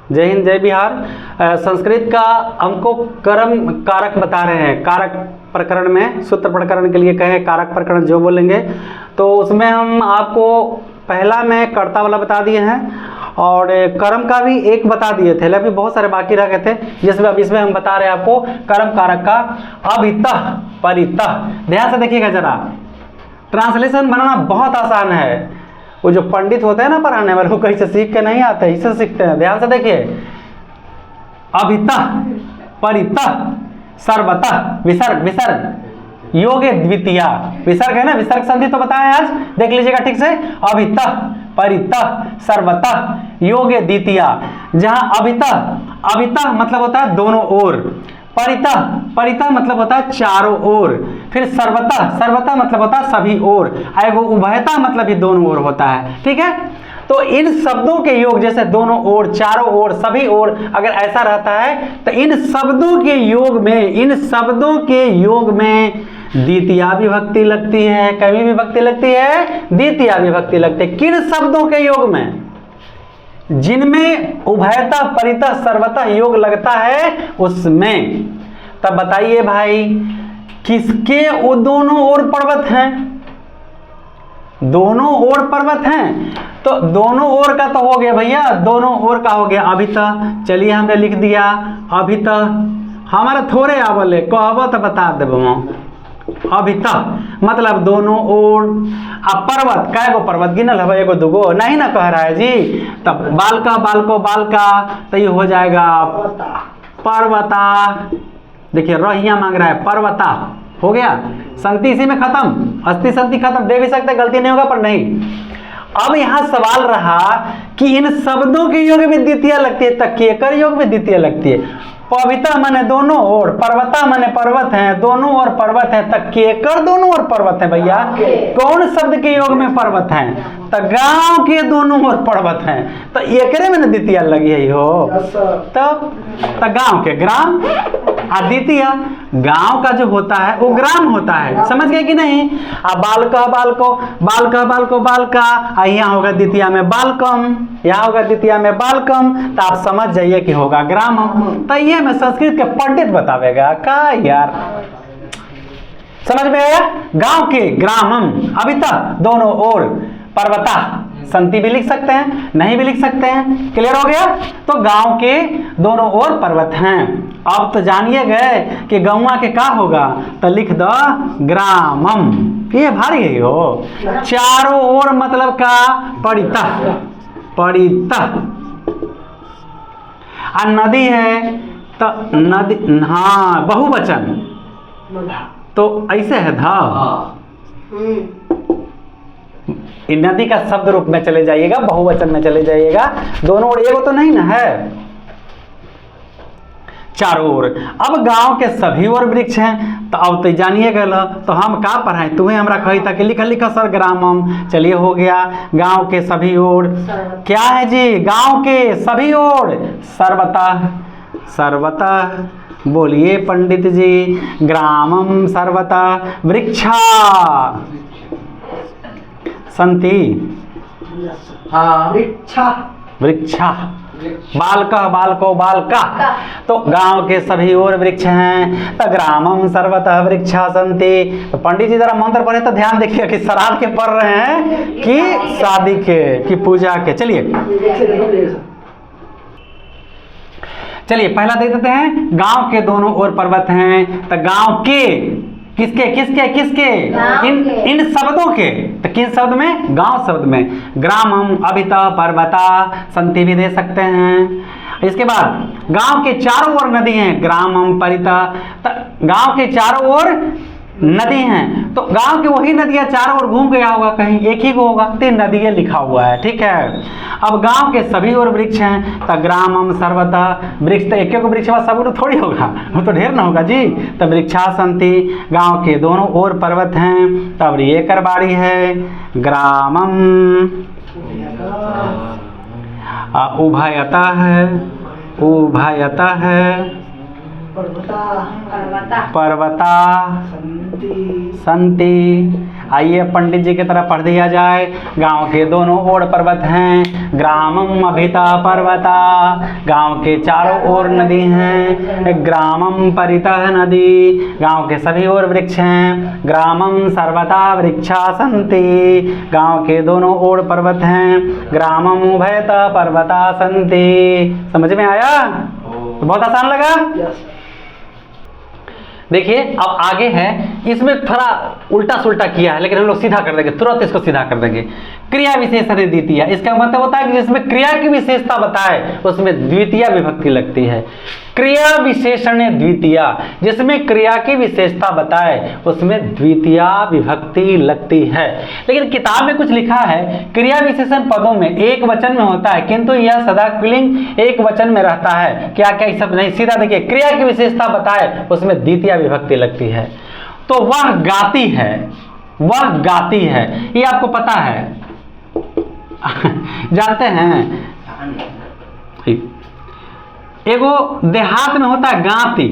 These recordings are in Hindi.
जय हिंद, जय बिहार। संस्कृत का हमको कर्म कारक बता रहे हैं। कारक प्रकरण में सूत्र प्रकरण के लिए कहे कारक प्रकरण जो बोलेंगे, तो उसमें हम आपको पहला में कर्ता वाला बता दिए हैं और कर्म का भी एक बता दिए थे, लेकिन बहुत सारे बाकी रह गए थे, जिसमें अब इसमें हम बता रहे हैं आपको कर्म कारक का अभितः परितः। ध्यान से देखिएगा जरा, ट्रांसलेशन बनाना बहुत आसान है। वो जो पंडित होते हैं ना पढ़ाने वाले, वो कहीं से सीख के नहीं आते, इससे सीखते हैं। ध्यान से देखिए, अभितः परितः सर्वतः विसर्ग विसर्ग योगे द्वितीया, विसर्ग है ना, विसर्ग संधि तो बताएं आज, देख लीजिएगा ठीक से। अभितः परितः सर्वतः योगे द्वितीया, जहां अभितः अभितः मतलब होता है दोनों ओर, परितः परितः मतलब होता है चारों ओर, फिर सर्वतः सर्वतः मतलब होता है सभी ओर, एगो उभयता मतलब भी दोनों ओर होता है। ठीक है, तो इन शब्दों के योग जैसे दोनों ओर, चारों ओर, सभी ओर, अगर ऐसा रहता है तो इन शब्दों के योग में, इन शब्दों के योग में द्वितीया विभक्ति लगती है। कभी विभक्ति लगती है, द्वितीया विभक्ति लगती है। किन शब्दों के योग में? जिनमें उभयता परितः सर्वतः योग लगता है उसमें। तब बताइए भाई, किसके वो दोनों ओर पर्वत हैं? दोनों ओर पर्वत हैं, तो दोनों ओर का तो हो गया भैया, दोनों ओर का हो गया अभितः। चलिए हमने लिख दिया अभितः, हमारा थोड़े आवले कहब तो बता देव। अभितः मतलब दोनों ओर। अब पर्वत, कै गो पर्वत गिनल है? एगो दूगो नहीं ना कह रहा है जी। तब बालका बालको बालका, तो ये हो जाएगा पर्वता। देखिए रहिया मांग रहा है, पर्वता हो गया। संति इसी में खत्म, अस्थि संति खत्म, दे भी सकते, गलती नहीं होगा पर नहीं। अब यहाँ सवाल रहा कि इन शब्दों के योग में द्वितीय लगती है, तक केकर योग में द्वितीय लगती है? पविता माने दोनों ओर, पर्वता माने पर्वत है, दोनों ओर पर्वत है, तक केकर दोनों ओर पर्वत है भैया? कौन शब्द के योग में पर्वत है? तो गांव के दोनों ओर पर्वत है, तो एकरे में द्वितीय लगी है हो। तब तो गांव के ग्राम, द्वितीय गांव का जो होता है वो ग्राम होता है। समझ गए कि नहीं? अब बालका बालको बालका बालको बालका, यहाँ होगा द्वितीय में बालकम, यहाँ होगा द्वितीय में बालकम, तो आप समझ जाइए कि होगा ग्रामम। तो ये मैं संस्कृत के पंडित बतावेगा का यार, समझ में आया? गांव के ग्रामम, अभितः दोनों ओर, पर्वता संति भी लिख सकते हैं, नहीं भी लिख सकते हैं। क्लियर हो गया? तो गांव के दोनों ओर पर्वत हैं। अब तो जानिए गए कि गौवा के का होगा, तो लिख दो ग्रामम। ये भारी है हो, चारों ओर मतलब का परितः परितः। नदी है तो नदी, हाँ बहुवचन, तो ऐसे है धा। नदी का शब्द रूप में चले जाइएगा, बहुवचन में चले जाइएगा, दोनों ओर एगो तो नहीं ना है, चारों ओर। अब गांव के सभी ओर वृक्ष हैं, तो अब तो जानिए गए, तो हम का पढ़ाएं? तुम्हें हमरा कही था कि लिखा लिखा सर ग्रामम। चलिए हो गया, गांव के सभी ओर क्या है जी? गांव के सभी ओर सर्वतः सर्वतः। बोलिए पंडित जी, ग्रामम सर्वतः वृक्षा संति, वृक्षा वृक्षा बालका बालको बालका, तो गांव के सभी ओर वृक्ष हैं, तो ग्रामम सर्वतः वृक्षा संति। तो पंडित जी जरा मंत्र पढ़े तो ध्यान देखिए कि श्राद्ध के पढ़ रहे हैं कि शादी के कि पूजा के। चलिए पहला देख देते हैं, गांव के दोनों ओर पर्वत हैं, तो गांव के किसके किसके किसके? इन शब्दों के। तो किन शब्द में? गांव शब्द में। ग्रामम अभितः पर्वता संति भी दे सकते हैं। इसके बाद गांव के चारों ओर नदी हैं, ग्रामम परितः। तो गांव के चारों ओर नदी हैं, तो गांव की वही नदियां चारों ओर घूम गया होगा, कहीं एक ही को होगा, तीन नदियां लिखा हुआ है। ठीक है, अब गांव के सभी ओर वृक्ष हैं, तो ग्रामम सर्वतः वृक्ष, तो एक एक वृक्ष सब थोड़ी होगा, वो तो ढेर ना होगा जी। तो वृक्षा संति, गांव के दोनों ओर पर्वत हैं, तब ये करबाड़ी है ग्रामम। उभयता है, उभयता है, पर्वता संति। आइए पंडित जी की तरफ पढ़ दिया जाए। गांव के दोनों ओर पर्वत हैं, ग्रामम अभिता पर्वता, गांव के चारों ओर नदी हैं, ग्रामम परितः नदी, गांव के सभी ओर वृक्ष हैं, ग्रामम सर्वथा वृक्षा सन्ति, गांव के दोनों ओर पर्वत हैं, ग्रामम उभयतः पर्वता सन्ति। समझ में आया? तो बहुत आसान लगा। देखिए अब आगे है, इसमें थोड़ा उल्टा सुल्टा किया है, लेकिन हम लोग सीधा कर देंगे, तुरंत इसको सीधा कर देंगे। क्रिया विशेषण द्वितीय, इसका मतलब होता है कि जिसमें क्रिया की विशेषता बताए उसमें द्वितीय विभक्ति लगती है। क्रिया विशेषण द्वितीय, जिसमें क्रिया की विशेषता बताए उसमें द्वितीय विभक्ति लगती है। लेकिन किताब में कुछ लिखा है क्रिया विशेषण पदों में एक वचन में होता है, किंतु यह सदा पुल्लिंग एक वचन में रहता है। क्या क्या ये सब नहीं, सीधा देखिए, क्रिया की विशेषता बताए उसमें द्वितीय विभक्ति लगती है। तो वह गाती है, वह गाती है, ये आपको पता है जानते हैं। एगो देहात में होता है गाती,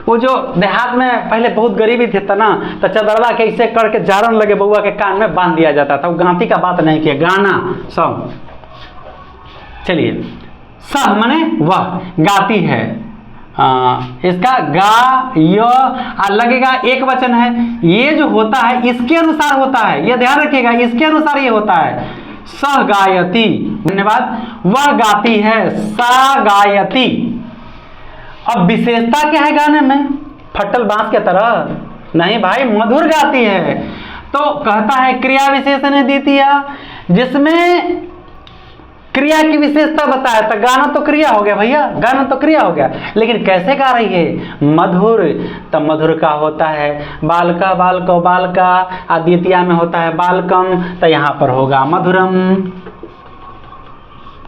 वो जो देहात में पहले बहुत गरीबी थी ना, तो चदरवा के ऐसे करके जारन लगे बउआ के कान में बांध दिया जाता था। वो गाती का बात नहीं किया, गाना सब। चलिए, सह माने वह गाती है, इसका गा य लगेगा, एक वचन है। ये जो होता है इसके अनुसार होता है, ये ध्यान रखिएगा, इसके अनुसार ये होता है। सह गायती, धन्यवाद, वह गाती है, सा गायती। अब विशेषता क्या है गाने में? फट्टल बांस के तरह नहीं भाई, मधुर गाती है। तो कहता है क्रिया विशेषण द्वितीय, जिसमें क्रिया की विशेषता बताया, तो गाना तो क्रिया हो गया भैया, गाना तो क्रिया हो गया। लेकिन कैसे गा रही है? मधुर, तो मधुर का होता है बालका, बालको बालका, द्वितीय में होता है बालकम, तो यहाँ पर होगा मधुरम।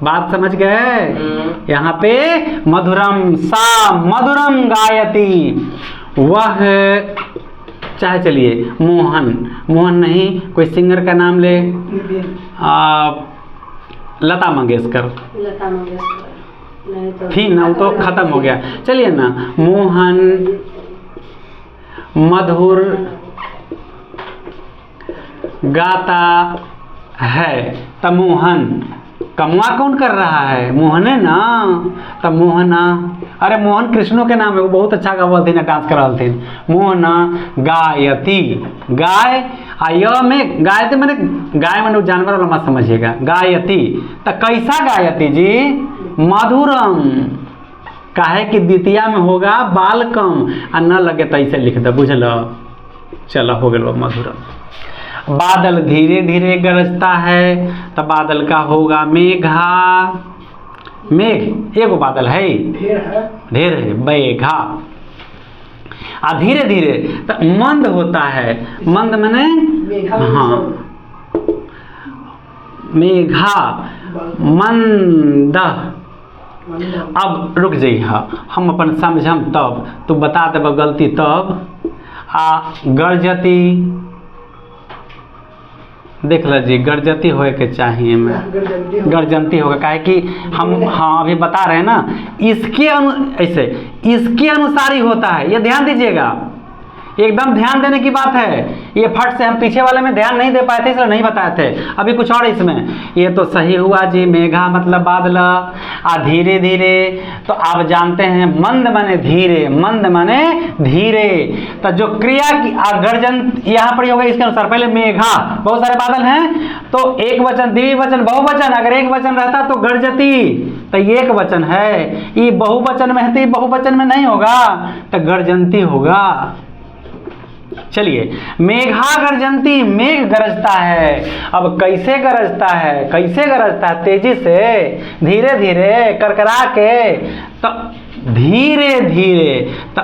बात समझ गए? यहाँ पे मधुरम, सा मधुरम गायती, वह चाहे, चलिए मोहन, मोहन नहीं, कोई सिंगर का नाम ले, लता मंगेशकर, लता मंगेशकर थी ना, वो तो खत्म हो गया। चलिए ना, मोहन मधुर गाता है, तो मोहन कमुआ कौन कर रहा है? मोहने ना, तो मोहना, अरे मोहन कृष्णों के नाम है, वो बहुत अच्छा गावल थी, डांस करल थी। मोहना गायती, गाय आय में गायती मैंने गाय मैंने जानवर वाला मत समझिएगा, गायती। तो कैसा गायती जी? मधुरम, काहे कि द्वितीय में होगा बालकम, आ न लगे तो ऐसे लिख दो, बुझल? चलो हो गया मधुरम। बादल धीरे धीरे गरजता है, तो बादल का होगा मेघा, मेघ एगो बादल है, ढेर है, मेघा। धीरे धीरे तो मंद होता है, मंद माने हाँ, मेघा मंद। अब रुक जाइए, हम अपन समझम तब, तू बता देब गलती तब। गर्जती, देख लीजिए, गर्जती होए के चाहिए, मैं गर्जंती होगा, काहे कि हम हाँ अभी बता रहे हैं ना, इसके ऐसे इसके अनुसार ही होता है, ये ध्यान दीजिएगा, एकदम ध्यान देने की बात है। ये फट से हम पीछे वाले में ध्यान नहीं दे पाए थे, इसलिए नहीं बताए थे। अभी कुछ और इसमें, ये तो सही हुआ जी, मेघा मतलब बादल, धीरे धीरे, तो आप जानते हैं मंद माने धीरे, मंद माने धीरे। तो जो क्रिया की गर्जन यहाँ पर होगा इसके अनुसार। पहले मेघा, बहुत सारे बादल हैं, तो एक वचन, द्विवचन, बहुवचन, अगर एक वचन रहता तो गर्जती, तो ये एक वचन है, ये बहुवचन में है, बहुवचन में नहीं होगा, तो गर्जंती होगा। चलिए, मेघा गर्जंती, मेघ गरजता है। अब कैसे गरजता है? कैसे गरजता है? तेजी से, धीरे धीरे, करकरा के, तो धीरे धीरे। तो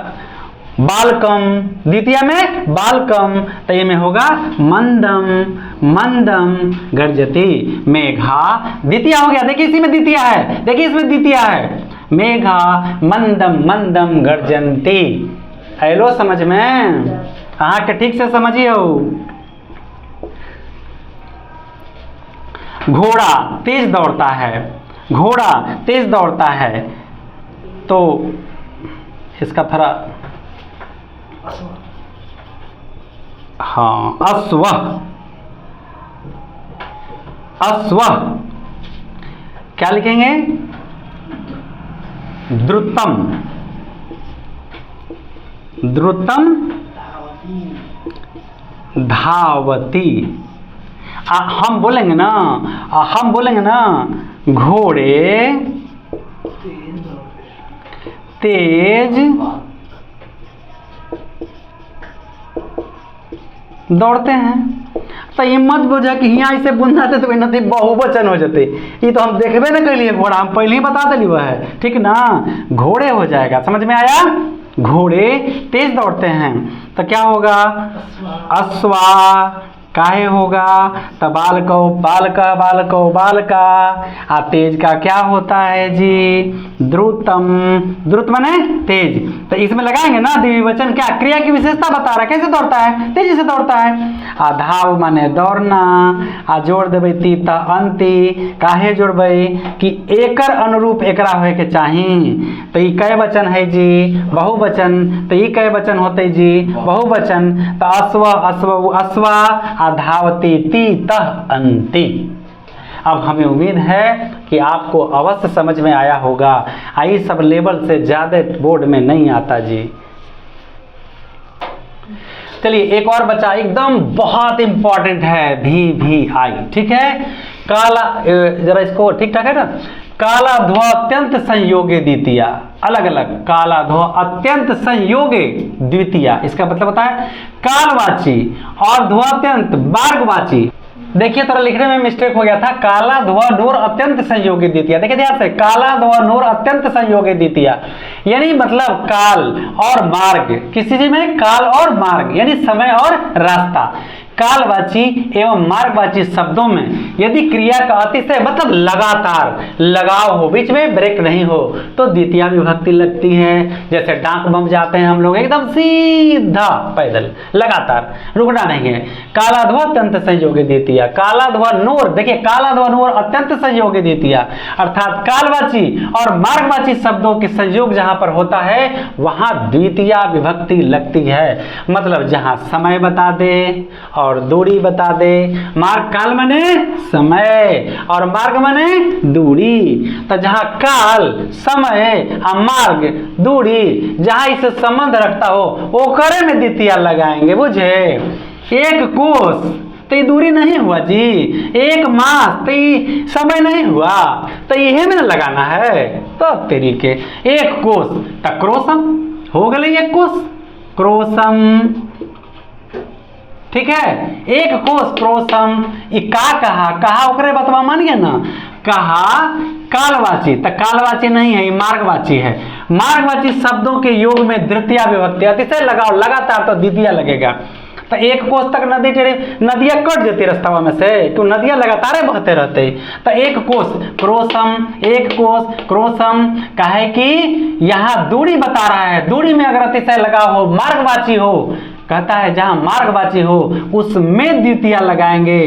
बालकम, द्वितीय में बालकम, तो ये में होगा मंदम, मंदम गरजती। मेघा द्वितीय हो गया, देखिए इसी में द्वितीय है, देखिए इसमें द्वितीय है, मेघा मंदम मंदम गर्जंती। हेलो, समझ में? हाँ के ठीक से समझिए हो। घोड़ा तेज दौड़ता है, घोड़ा तेज दौड़ता है, तो इसका थोड़ा हाँ, अश्व, अश्व। क्या लिखेंगे? द्रुतम, द्रुतम धावती। हम बोलेंगे ना, हम बोलेंगे ना घोड़े तेज दौड़ते हैं। तो ये मत बुझा कि यहाँ इसे बुझना थे तो नदी बहुवचन हो जाते। ये तो हम देखबे ना करिए घोड़ा, हम पहले ही बता दिली हुआ है, ठीक ना। घोड़े हो जाएगा, समझ में आया? घोड़े तेज दौड़ते हैं तो क्या होगा? अश्वा। काहे होगा? तो बालको बालका, बालको बालका। आ तेज का क्या होता है जी? द्रुतम। द्रुत माने तेज। तो इसमें लगाएंगे ना द्विवचन, क्या क्रिया की विशेषता बता रहा है, कैसे दौड़ता है? तेजी से दौड़ता है। आ धाव माने दौड़ना। आ जोड़ देबै ती त अंति। काहे जोड़बै? कि एकर अनुरूप एकरा होए के चाही। तो ई कै वचन है जी? बहुवचन। तो ई कै वचन होते जी? बहुवचन। तो अश्व, अश्व, अश्वा। आ धावती ती तह अंति। अब हमें उम्मीद है कि आपको अवश्य समझ में आया होगा। आई सब लेवल से ज़्यादा बोर्ड में नहीं आता जी। चलिए एक और बच्चा एकदम बहुत इंपॉर्टेंट है, भी भी आई, ठीक है। काला, जरा इसको ठीक ठाक है ना। काला ध्व अत्यंत संयोगे द्वितीया, अलग अलग। काला ध्व अत्यंत संयोगे द्वितीया, इसका मतलब होता है कालवाची और ध्वत्यंत मार्गवाची। देखिए थोड़ा लिखने में मिस्टेक हो गया था। काला ध्व नोर अत्यंत संयोगी द्वितीया, देखिए ध्यान से, काला ध्व नोर अत्यंत संयोगी द्वितीया, यानी मतलब काल और मार्ग, किसी चीज में काल और मार्ग यानी समय और रास्ता। कालवाची एवं मार्गवाची शब्दों में यदि क्रिया का अतिशय मतलब लगातार लगाव हो, बीच में ब्रेक नहीं हो, तो द्वितीया विभक्ति लगती है। जैसे डाक बम जाते हैं हम लोग एकदम सीधा पैदल, लगातार, रुकना नहीं है। काला ध्व अत्यंत संयोगी द्वितीया। काला ध्व नोर, देखिए काला ध्व नोर अत्यंत संयोगी द्वितीया, अर्थात कालवाची और मार्गवाची शब्दों के संयोग जहां पर होता है वहां द्वितीया विभक्ति लगती है। मतलब जहां समय बता दे और दूरी बता दे। मार्ग, काल माने समय और मार्ग माने दूरी। तो जहां काल, समय और मार्ग, दूरी जहां इसे संबंध रखता हो वो करे में द्वितीया लगाएंगे, बुझे। एक कोस तो ये दूरी नहीं हुआ जी, एक मास तो ये समय नहीं हुआ, तो यही में लगाना है। तो तेरी के एक कोस तो क्रोसम हो गए, एक कोस क्रोसम, ठीक है। एक कोस क्रोसम। का कहा ओकरे बतवा मान गया ना। कहा कालवाची, तो कालवाची नहीं है, ये मार्गवाची है। मार्गवाची शब्दों के योग में द्वितीया विभक्ति, अतिशय लगाओ लगातार तो द्वितीया लगेगा। तो एक कोस तक नदी टेढ़ी, नदियाँ कट जाती रास्ता में से, तो नदियाँ लगातार बहते रहते। तो एक कोस क्रोसम, एक कोस क्रोसम, काहे कि यहाँ दूरी बता रहा है। दूरी में अगर अतिशय लगाव हो, मार्गवाची हो, कहता है जहां मार्गवाची हो उसमें द्वितीया लगाएंगे।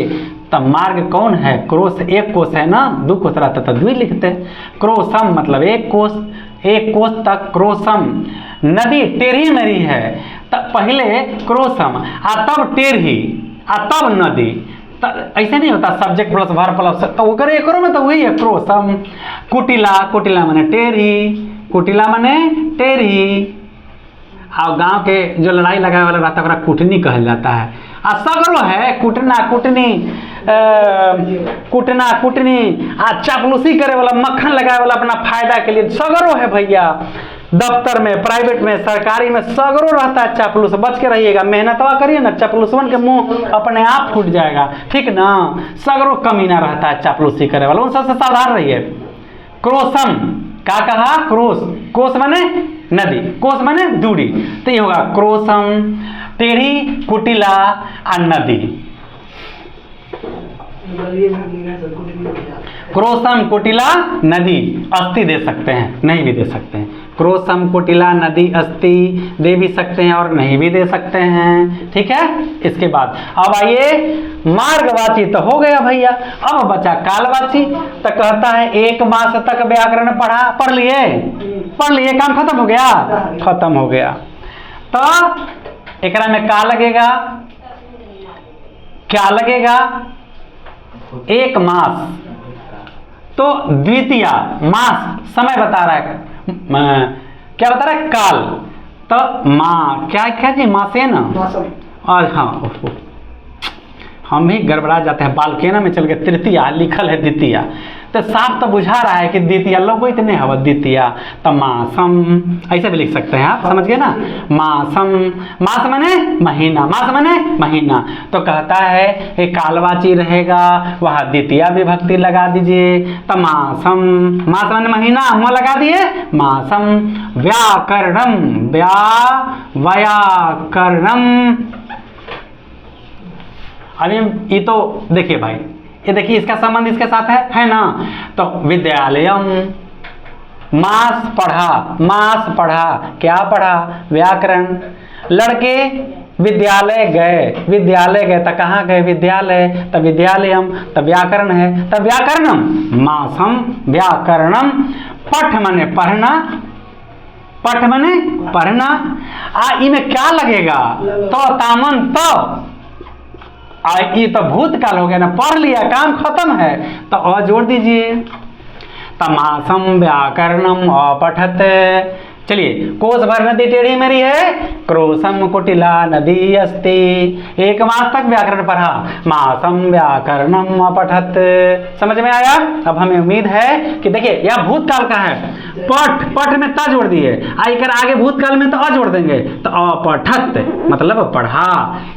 तब मार्ग कौन है? क्रोस, एक कोस है ना, दो कोस रहता तो द्वि लिखते। क्रोसम मतलब एक कोस, एक कोस तक क्रोसम। नदी टेढ़ी मेढ़ी है, तब पहले क्रोसम आ तब टेढ़ी आ तब नदी। ऐसे नहीं होता सब्जेक्ट प्लस वर्ब प्लस, तो वो करे एकरो में तो वही है क्रोसम। कुटिला, कुटिला माने टेढ़ी, कुटिला माने टेढ़ी। और गांव के जो लड़ाई लगाए वाला रहता है कुटनी कहल जाता है। आ सगरो है कुटना, कुटनी, कुटना, कुटनी, आ चापलूसी करे वाला, मक्खन लगाए वाला अपना फायदा के लिए, सगरो है भैया। दफ्तर में, प्राइवेट में, सरकारी में सगरो रहता है चापलूस, बच के रहिएगा। मेहनतवा करिए ना, चापलूसवन के मुंह अपने आप फूट जाएगा, ठीक ना। सगरो कमीना रहता है चापलूसी करे वाला, उन सबसे सावधान रहिए। क्रोसम का कहा? क्रोस, कोस माने नदी, कोस माने दूरी, तो ये होगा क्रोसम। टेढ़ी, कुटिला और नदी। क्रोसम, कुटिला, नदी। अस्थि दे सकते हैं, नहीं भी दे सकते हैं। क्रोसम, कुटिला, नदी, अस्थि दे भी सकते हैं और नहीं भी दे सकते हैं, ठीक है। इसके बाद अब आइए मार्गवाची, तो हो गया भैया। अब बचा कालवाची, तो कहता है एक मास तक व्याकरण पढ़ लिए, काम खत्म हो गया। तो एकरा में का लगेगा? क्या लगेगा? एक मास। तो द्वितीया मास समय बता रहा है, क्या बता रहा है? काल। तो माँ क्या क्या जी? मास है ना। और हाँ हम भी गड़बड़ा जाते हैं, बालकेना में चल के तृतीया लिखल है द्वितीया, तो साफ तो बुझा रहा है कि द्वितीया लोग इतने हवा द्वितीया। तो मासम ऐसे भी लिख सकते हैं आप, समझ गए ना। मासम, मास माने महीना, मास माने महीना। तो कहता है ये कालवाची रहेगा, वह द्वितीया विभक्ति लगा दीजिए। तो मासम, मास माने महीना, हम लगा दिए मासम। व्याकरणम, व्याकरणम। अभी ये तो देखिए भाई, ये देखिए इसका संबंध इसके साथ है ना। तो विद्यालयम, मास पढ़ा, मास पढ़ा, क्या पढ़ा? व्याकरण। लड़के विद्यालय गए, विद्यालय गए, तो कहाँ गए? विद्यालय। तो विद्यालयम, तो व्याकरण है, तो व्याकरणम। मासम व्याकरणम। पठ माने पढ़ना, पठ माने पढ़ना। इनमें क्या लगेगा? तो तामन, तो ये तो भूतकाल हो गया ना, पढ़ लिया, काम खत्म है। तो अ जोड़ दीजिए। तमासम व्याकरणम अपठत। चलिए, कोस भर नदी टेढ़ी मेरी है, क्रोशम कुटिला नदी अस्ति। एक मास तक व्याकरण पढ़ा, मासम व्याकरणम अपठत। समझ में आया? अब हमें उम्मीद है कि देखिए यह भूतकाल का है, पठ, पठ में ता जोड़ दिए, आकर आगे भूतकाल में तो अ जोड़ देंगे, तो अपठत मतलब पढ़ा।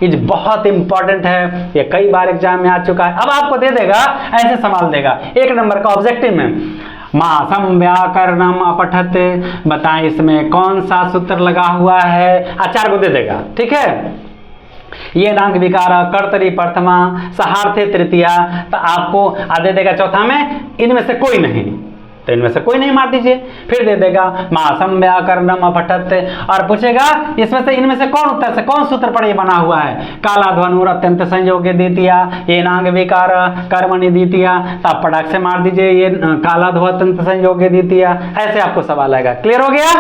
ये बहुत इंपॉर्टेंट है, ये कई बार एग्जाम में आ चुका है। अब आपको दे देगा, ऐसे सवाल देगा 1 नंबर का ऑब्जेक्टिव में, मासम व्याकरणम अपठत। बताएं इसमें कौन सा सूत्र लगा हुआ है? 4 को दे देगा, ठीक है। ये नांग विकार, कर्तरी प्रथमा, सहार्थे तृतीया। तो आपको दे देगा चौथा में इनमें से कोई नहीं, तो इनमें से कोई नहीं मार दीजिए। फिर दे देगा मासम व्याकरणम अपठत, और पूछेगा इसमें से इनमें से कौन उत्तर से कौन सूत्र पर ये बना हुआ है? काला ध्वनुर अत्यंत संयोग्य द्वितीया, ये नांग विकार कर्मणि द्वितीया। तो आप पटाख से मार दीजिए ये काला ध्व अत्यंत संयोग्य द्वितीया। ऐसे आपको सवाल आएगा। क्लियर हो गया?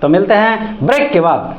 तो मिलते हैं ब्रेक के बाद।